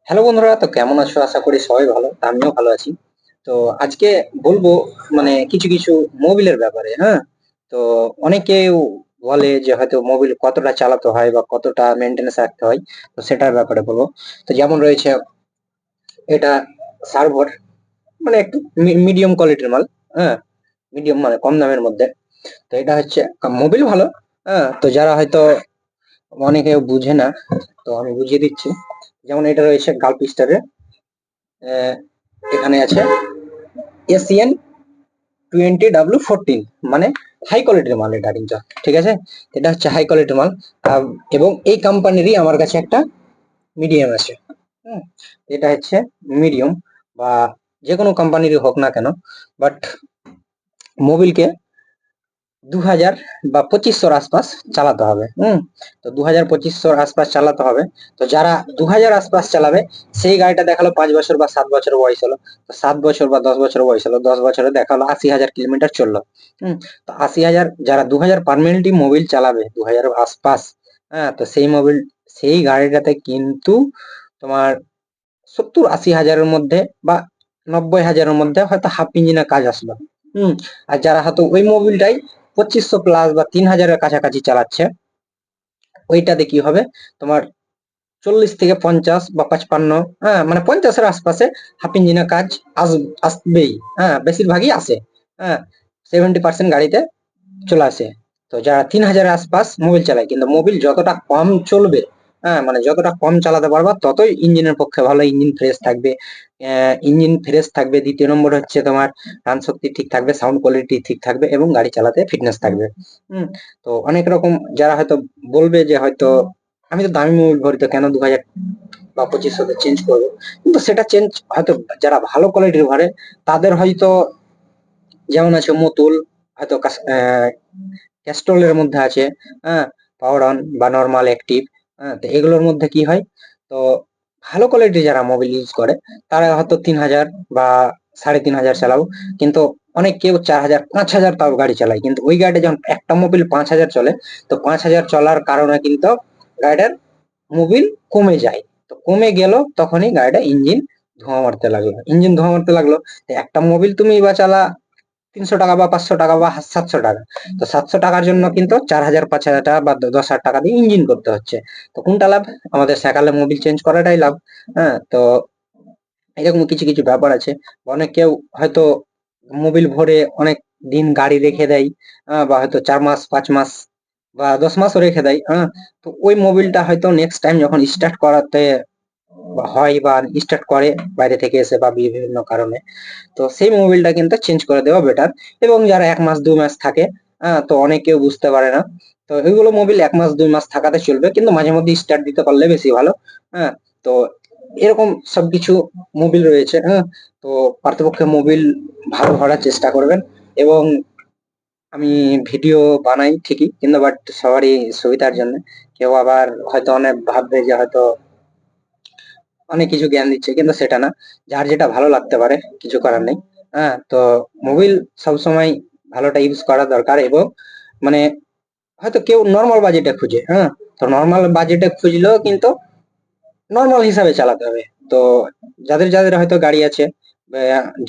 Hello বন্ধুরা, তো কেমন আছো? আশা করি সবাই ভালো। তা আমিও ভালো আছি। তো আজকে বলবো কিছু কিছু মোবিলের ব্যাপারে। হ্যাঁ, তো অনেকেও বলে যে হয়তো মোবিল কতটা চালাতে হয় বা কতটা মেনটেনেন্স রাখতে হয়, তো সেটার ব্যাপারে বলবো। তো যেমন রয়েছে এটা সার্ভার, মানে একটু মিডিয়াম কোয়ালিটির মাল। হ্যাঁ, মিডিয়াম মানে কম দামের মধ্যে। তো এটা হচ্ছে মোবিল ভালো। হ্যাঁ, তো যারা হয়তো অনেকেও বুঝে না, তো আমি বুঝিয়ে দিচ্ছি। যেমন এটা রয়েছে গালফ স্টারের, এখানে আছে এসিএন 20W14, মানে হাই কোয়ালিটির মাল এটা কিন্তু। ঠিক আছে, এটা হচ্ছে হাই কোয়ালিটির মাল। এবং এই কোম্পানিরই আমার কাছে একটা মিডিয়াম আছে। হুম, এটা হচ্ছে মিডিয়াম, বা যে কোনো কোম্পানিরই হোক না কেন, বাট মোবিলকে 2000 বা 2500 আশপাশ চালাতে হবে। তো 2000-2500 আশপাশ চালাতে হবে। তো যারা 2000 আশপাশ চালাবে, সেই গাড়িটা দেখালো 5 বছর বা 7 বছর বয়স হলো। তো 7 বছর বা 10 বছর বয়স হলো, 10 বছরে দেখালো 80,000 কিলোমিটার চললো। তো 80,000, যারা 2000 পার্মানেন্টলি মোবিল চালাবে 2000 আশপাশ, হ্যাঁ, তো সেই মোবিল, সেই গাড়িটাতে কিন্তু তোমার 70-80 হাজারের মধ্যে বা 90,000-এর মধ্যে হয়তো হাফ ইঞ্জিনের কাজ আসলো। হুম আর যারা হয়তো ওই মোবিলটাই 2500 প্লাস বা 3000-এর কাছাকাছি চালাচ্ছে, ওইটাতে কি হবে তোমার 40 থেকে 50 বা 55, হ্যাঁ, মানে 50-এর আশপাশে হাফ ইঞ্জিনের কাজ আসবেই। হ্যাঁ, বেশিরভাগই আসে। হ্যাঁ, 70% গাড়িতে চলে আসে। তো যারা 3000-এর আশপাশ মোবিল চালায়, কিন্তু মোবিল যতটা কম চলবে, হ্যাঁ, মানে যতটা কম চালাতে পারবা ততই ইঞ্জিনের পক্ষে ভালো। ইঞ্জিন ফ্রেশ থাকবে, দ্বিতীয় নম্বর হচ্ছে তোমার রান শক্তি ঠিক থাকবে, সাউন্ড কোয়ালিটি ঠিক থাকবে, এবং গাড়ি চালাতে ফিটনেস থাকবে। তো অনেক রকম যারা হয়তো বলবে যে হয়তো আমি তো দামি মোবিল ভরি, তো কেন 2000 বা 2500 চেঞ্জ করবো? কিন্তু সেটা চেঞ্জ হয়তো যারা ভালো কোয়ালিটির ভরে তাদের হয়তো, যেমন আছে মতুল, হয়তো ক্যাস্ট্রলের মধ্যে আছে, হ্যাঁ, পাওয়ার অন বা নরমাল অ্যাক্টিভ। হ্যাঁ, তো এগুলোর মধ্যে কি হয়, তো ভালো কোয়ালিটি যারা মোবিল ইউজ করে তারা হয়তো 3000 বা 3500 চালাও, কিন্তু অনেক কেউ 4000 5000 তাও গাড়ি চালায়, কিন্তু ওই গাড়িটা যখন একটা মোবিল 5000 চলে, তো 5000 চলার কারণে কিন্তু গাড়িটার মোবিল কমে যায়। তো কমে গেল, তখনই গাড়িটা ইঞ্জিন ধোঁয়া মারতে লাগলো। তো একটা মোবিল তুমি বা চালা 300 টাকা বা 500 টাকা বা 700 টাকা, তো 700 টাকার জন্য কিন্তু 4000 5000 টাকা বা 10,000 টাকা দিয়ে ইঞ্জিন করতে হচ্ছে। তো কোনটা লাভ? আমাদের সেকালে মোবিল চেঞ্জ করাটাই লাভ। হ্যাঁ, তো এরকম কিছু কিছু ব্যাপার আছে। অনেক কেউ হয়তো মোবিল ভরে অনেক দিন গাড়ি রেখে দেয়, বা হয়তো 4 মাস 5 মাস বা 10 মাসও রেখে দেয়। তো ওই মোবিলটা হয়তো নেক্সট টাইম যখন স্টার্ট করাতে হয় বা স্টার্ট করে বাইরে থেকে এসে বা বিভিন্ন কারণে, তো সেই মোবিলটা কিন্তু চেঞ্জ করে দেওয়া বেটার। এবং যারা 1 মাস 2 মাস থাকে, তো অনেকেও বুঝতে পারে না, তো ওইগুলো মোবিল 1 মাস 2 মাস থাকাতে চলবে, কিন্তু মাঝে মধ্যে স্টার্ট দিতে পারলে বেশি ভালো। হ্যাঁ, তো এরকম সবকিছু মোবিল রয়েছে। তো পারতপক্ষে মোবিল ভালো ভরার চেষ্টা করবেন। এবং আমি ভিডিও বানাই ঠিকই, কিন্তু বাট সবারই সুবিধার জন্য। কেউ আবার হয়তো অনেক ভাববে যে হয়তো অনেক কিছু জ্ঞান দিচ্ছে, কিন্তু সেটা না। যার যেটা ভালো লাগতে পারে, কিছু করার নেই। তো মোবিল সবসময় ভালোটা ইউজ করা দরকার। এবং মানে হয়তো কেউ নর্মাল বাজেটে খুঁজে, তো নর্মাল বাজেটে খুঁজলেও কিন্তু নর্মাল হিসাবে চালাতে হবে। তো যাদের যাদের হয়তো গাড়ি আছে,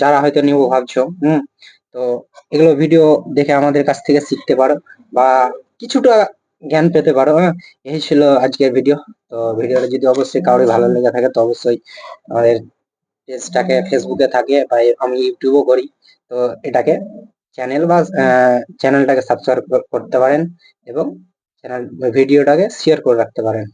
যারা হয়তো নিবো ভাবছো, তো এগুলো ভিডিও দেখে আমাদের কাছ থেকে শিখতে পারো, বা কিছুটা জ্ঞান পেতে পারো। এই ছিল আজকের ভিডিও। তো ভিডিওটা যদি অবশ্যই কারোর ভালো লেগে থাকে, তো অবশ্যই আমাদের পেজটাকে, ফেসবুকে থাকে বা আমি ইউটিউবও করি, তো এটাকে চ্যানেলটাকে সাবস্ক্রাইব করতে পারেন, এবং চ্যানেল ভিডিওটাকে শেয়ার করে রাখতে পারেন।